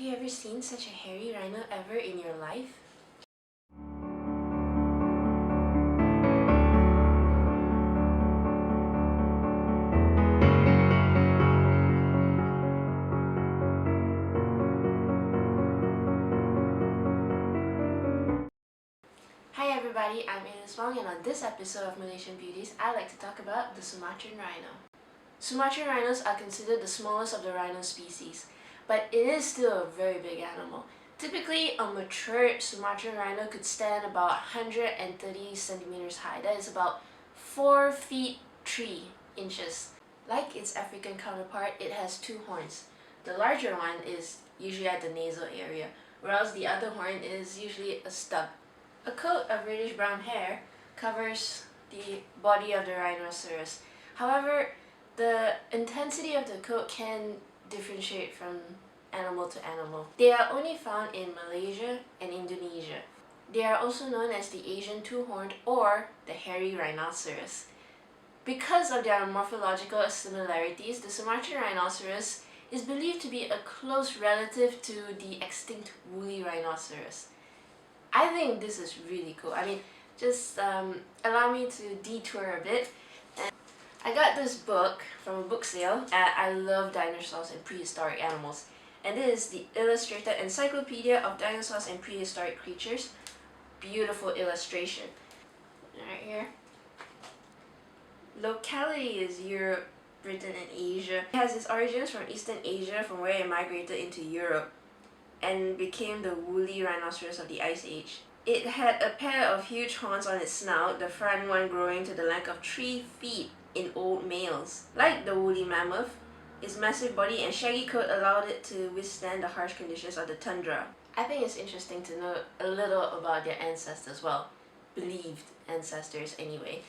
you ever seen such a hairy rhino ever in your life? Hi everybody, I'm Elise Wong, and on this episode of Malaysian Beauties, I'd like to talk about the Sumatran Rhino. Sumatran rhinos are considered the smallest of the rhino species, but it is still a very big animal. Typically, a mature Sumatran rhino could stand about 130 centimeters high. That is about 4 feet 3 inches. Like its African counterpart, it has two horns. The larger one is usually at the nasal area, whereas the other horn is usually a stub. A coat of reddish-brown hair covers the body of the rhinoceros. However, the intensity of the coat can differentiate from animal to animal. They are only found in Malaysia and Indonesia. They are also known as the Asian two-horned or the hairy rhinoceros. Because of their morphological similarities, the Sumatran rhinoceros is believed to be a close relative to the extinct woolly rhinoceros. I think this is really cool. I mean, just allow me to detour a bit. I got this book from a book sale. I love dinosaurs and prehistoric animals. And this is the Illustrated Encyclopedia of Dinosaurs and Prehistoric Creatures. Beautiful illustration. Right here. Locality is Europe, Britain, and Asia. It has its origins from Eastern Asia, from where it migrated into Europe and became the woolly rhinoceros of the Ice Age. It had a pair of huge horns on its snout, the front one growing to the length of 3 feet in old males. Like the woolly mammoth, its massive body and shaggy coat allowed it to withstand the harsh conditions of the tundra. I think it's interesting to know a little about their ancestors, well, believed ancestors anyway.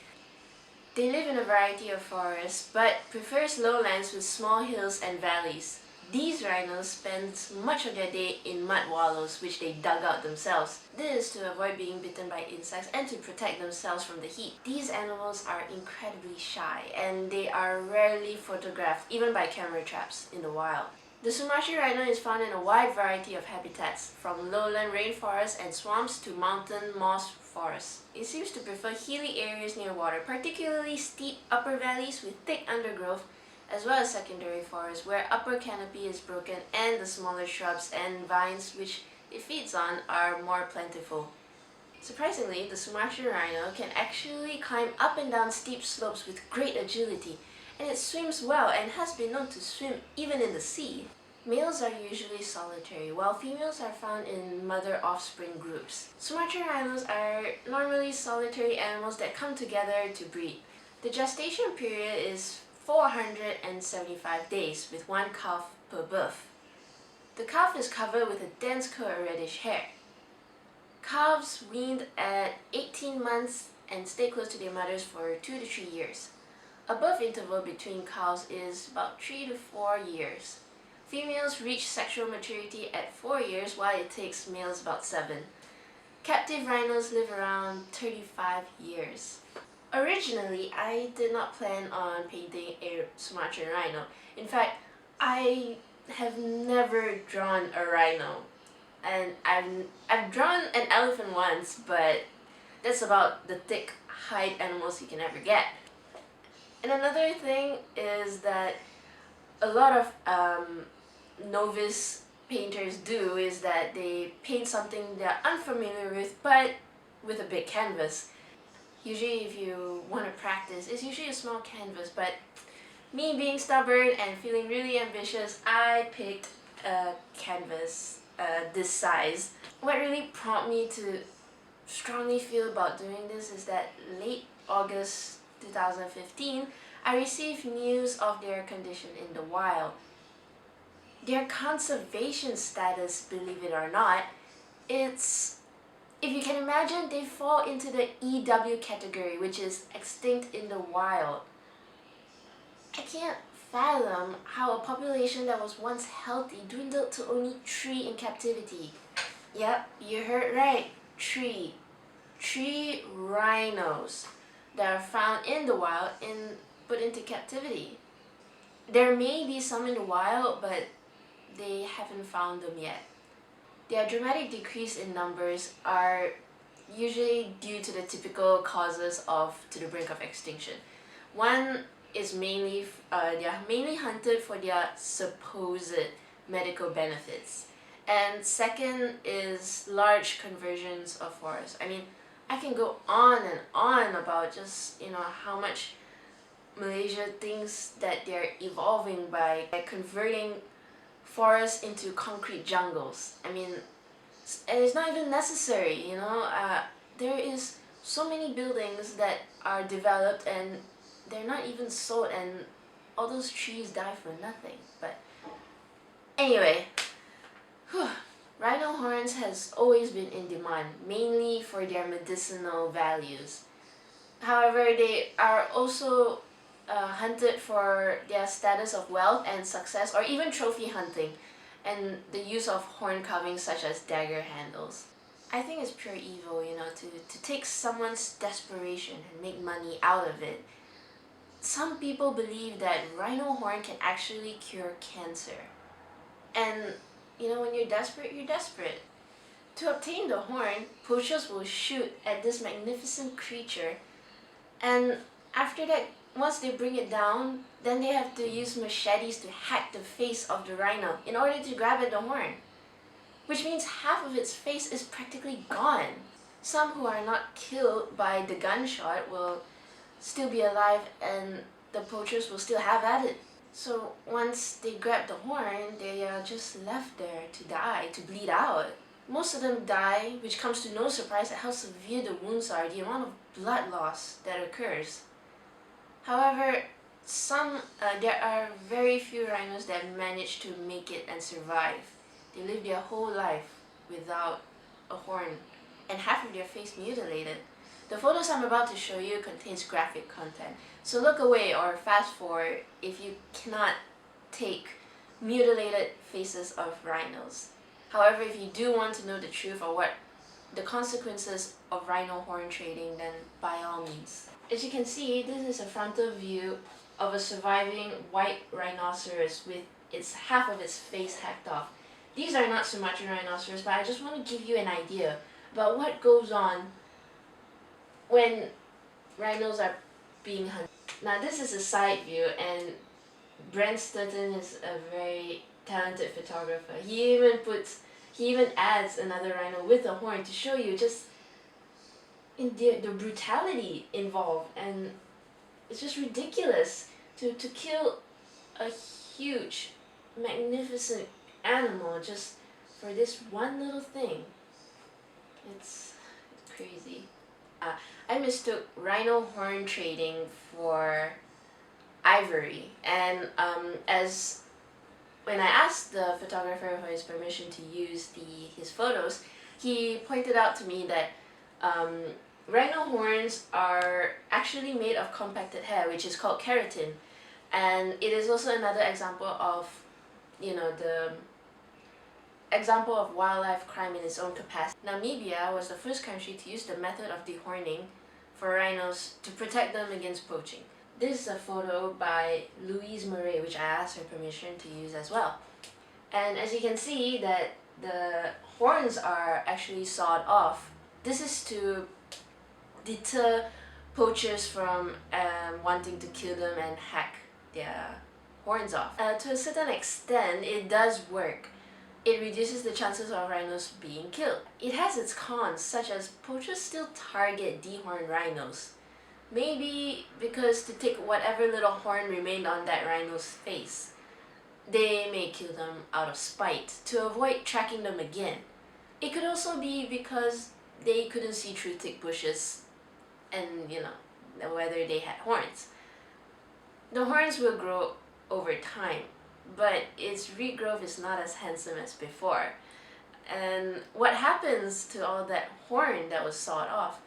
They live in a variety of forests, but prefers lowlands with small hills and valleys. These rhinos spend much of their day in mud wallows, which they dug out themselves. This is to avoid being bitten by insects and to protect themselves from the heat. These animals are incredibly shy, and they are rarely photographed, even by camera traps, in the wild. The Sumatran rhino is found in a wide variety of habitats, from lowland rainforests and swamps to mountain moss forests. It seems to prefer hilly areas near water, particularly steep upper valleys with thick undergrowth, as well as secondary forests where upper canopy is broken and the smaller shrubs and vines which it feeds on are more plentiful. Surprisingly, the Sumatran rhino can actually climb up and down steep slopes with great agility, and it swims well and has been known to swim even in the sea. Males are usually solitary, while females are found in mother-offspring groups. Sumatran rhinos are normally solitary animals that come together to breed. The gestation period is 475 days, with one calf per birth. The calf is covered with a dense coat of reddish hair. Calves weaned at 18 months and stay close to their mothers for 2 to 3 years. A birth interval between calves is about 3 to 4 years. Females reach sexual maturity at 4 years, while it takes males about 7. Captive rhinos live around 35 years. Originally, I did not plan on painting a Sumatran rhino. In fact, I have never drawn a rhino. And I've drawn an elephant once, but that's about the thick hide animals you can ever get. And another thing is that a lot of novice painters do is that they paint something they're unfamiliar with, but with a big canvas. Usually if you want to practice, it's usually a small canvas, but me being stubborn and feeling really ambitious, I picked a canvas this size. What really prompted me to strongly feel about doing this is that late August 2015, I received news of their condition in the wild. Their conservation status, believe it or not, if you can imagine, they fall into the EW category, which is extinct in the wild. I can't fathom how a population that was once healthy dwindled to only 3 in captivity. Yep, you heard right, 3. 3 rhinos that are found in the wild and put into captivity. There may be some in the wild, but they haven't found them yet. Their dramatic decrease in numbers are usually due to the typical causes of to the brink of extinction. One is they are mainly hunted for their supposed medical benefits. And second is large conversions of forests. I mean, I can go on and on about just, how much Malaysia thinks that they're evolving by converting forests into concrete jungles. I mean, and it's not even necessary, there is so many buildings that are developed and they're not even sold, and all those trees die for nothing. But anyway, rhino horns has always been in demand, mainly for their medicinal values. However, they are also hunted for their status of wealth and success, or even trophy hunting, and the use of horn carvings such as dagger handles. I think it's pure evil, to take someone's desperation and make money out of it. Some people believe that rhino horn can actually cure cancer. And, when you're desperate, you're desperate. To obtain the horn, poachers will shoot at this magnificent creature, and after that, once they bring it down, then they have to use machetes to hack the face of the rhino in order to grab at the horn, which means half of its face is practically gone. Some who are not killed by the gunshot will still be alive, and the poachers will still have at it. So once they grab the horn, they are just left there to die, to bleed out. Most of them die, which comes to no surprise at how severe the wounds are, the amount of blood loss that occurs. However, there are very few rhinos that manage to make it and survive. They live their whole life without a horn, and half of their face mutilated. The photos I'm about to show you contains graphic content, so look away or fast forward if you cannot take mutilated faces of rhinos. However, if you do want to know the truth or what the consequences of rhino horn trading, then by all means. As you can see, this is a frontal view of a surviving white rhinoceros with half of its face hacked off. These are not Sumatran rhinoceros, but I just want to give you an idea about what goes on when rhinos are being hunted. Now this is a side view, and Brent Sturton is a very talented photographer. He even adds another rhino with a horn to show you just in the brutality involved, and it's just ridiculous to kill a huge, magnificent animal just for this one little thing. It's crazy. I mistook rhino horn trading for ivory, and as when I asked the photographer for his permission to use his photos, he pointed out to me that rhino horns are actually made of compacted hair, which is called keratin, and it is also another example of, the example of wildlife crime in its own capacity. Namibia was the first country to use the method of dehorning for rhinos to protect them against poaching. This is a photo by Louise Murray, which I asked her permission to use as well. And as you can see that the horns are actually sawed off. This is to deter poachers from wanting to kill them and hack their horns off. To a certain extent, it does work. It reduces the chances of rhinos being killed. It has its cons, such as poachers still target dehorned rhinos. Maybe because to take whatever little horn remained on that rhino's face. They may kill them out of spite to avoid tracking them again. It could also be because they couldn't see through thick bushes and, whether they had horns. The horns will grow over time, but its regrowth is not as handsome as before. And what happens to all that horn that was sawed off?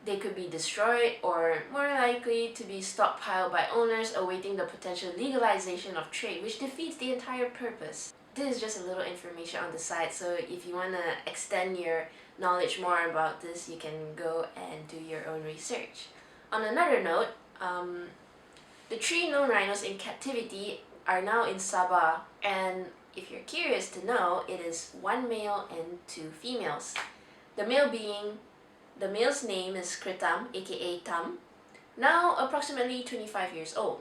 They could be destroyed, or more likely to be stockpiled by owners awaiting the potential legalization of trade, which defeats the entire purpose. This is just a little information on the side, so if you want to extend your knowledge more about this, you can go and do your own research. On another note, the 3 known rhinos in captivity are now in Sabah, and if you're curious to know, it is 1 male and 2 females. The male's name is Kritam, aka Tam, now approximately 25 years old,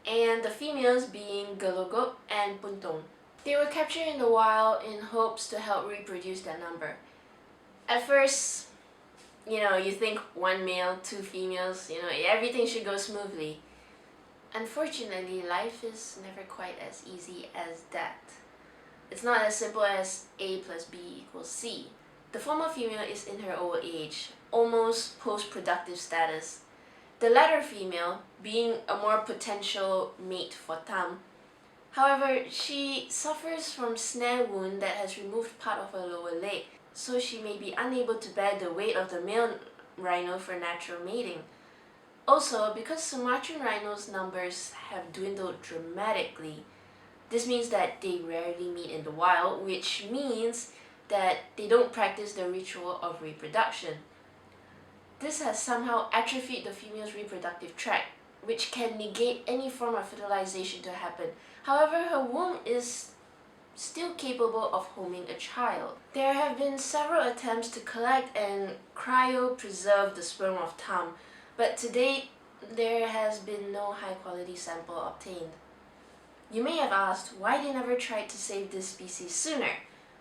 and the females being Galogop and Puntong. They were captured in the wild in hopes to help reproduce their number. At first, you think 1 male, 2 females, everything should go smoothly. Unfortunately, life is never quite as easy as that. It's not as simple as A plus B equals C. The former female is in her old age, almost post-productive status. The latter female being a more potential mate for Tam. However, she suffers from snare wound that has removed part of her lower leg, so she may be unable to bear the weight of the male rhino for natural mating. Also, because Sumatran rhinos' numbers have dwindled dramatically, this means that they rarely meet in the wild, which means that they don't practice the ritual of reproduction. This has somehow atrophied the female's reproductive tract, which can negate any form of fertilization to happen. However, her womb is still capable of holding a child. There have been several attempts to collect and cryopreserve the sperm of Tam, but to date, there has been no high-quality sample obtained. You may have asked why they never tried to save this species sooner.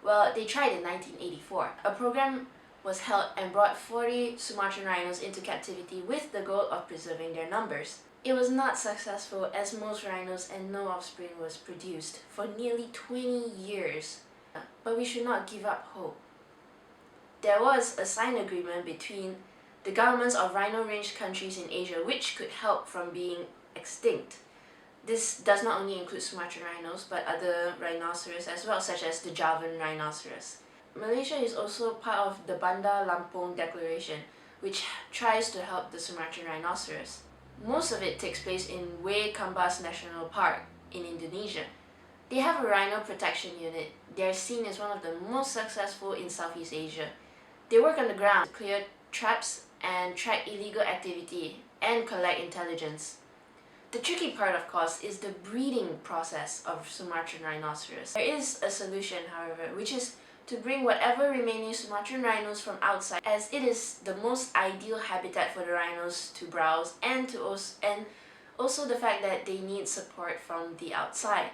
Well, they tried in 1984. A program was held and brought 40 Sumatran rhinos into captivity with the goal of preserving their numbers. It was not successful as most rhinos and no offspring was produced for nearly 20 years. But we should not give up hope. There was a signed agreement between the governments of rhino-range countries in Asia which could help from being extinct. This does not only include Sumatran rhinos but other rhinoceros as well, such as the Javan Rhinoceros. Malaysia is also part of the Bandar Lampung Declaration, which tries to help the Sumatran rhinoceros. Most of it takes place in Way Kambas National Park in Indonesia. They have a rhino protection unit. They are seen as one of the most successful in Southeast Asia. They work on the ground to clear traps and track illegal activity and collect intelligence. The tricky part, of course, is the breeding process of Sumatran rhinoceros. There is a solution, however, which is to bring whatever remaining Sumatran rhinos from outside, as it is the most ideal habitat for the rhinos to browse, and also the fact that they need support from the outside.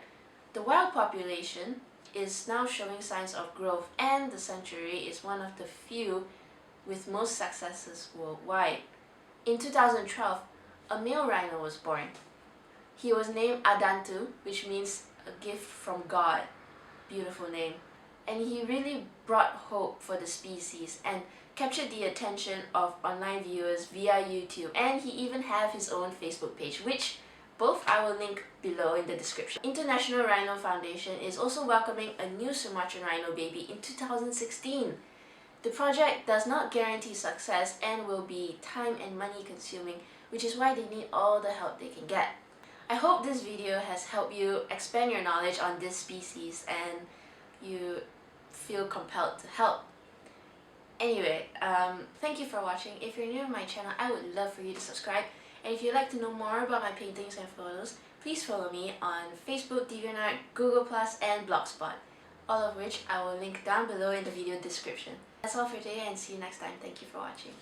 The wild population is now showing signs of growth, and the sanctuary is one of the few with most successes worldwide. In 2012, a male rhino was born. He was named Adantu, which means a gift from God. Beautiful name. And he really brought hope for the species and captured the attention of online viewers via YouTube, and he even has his own Facebook page, which both I will link below in the description. International Rhino Foundation is also welcoming a new Sumatran rhino baby in 2016. The project does not guarantee success and will be time and money consuming, which is why they need all the help they can get. I hope this video has helped you expand your knowledge on this species and you feel compelled to help. Anyway, thank you for watching. If you're new to my channel, I would love for you to subscribe. And if you'd like to know more about my paintings and photos, please follow me on Facebook, Deviantart, Google+, and Blogspot, all of which I will link down below in the video description. That's all for today, and see you next time. Thank you for watching.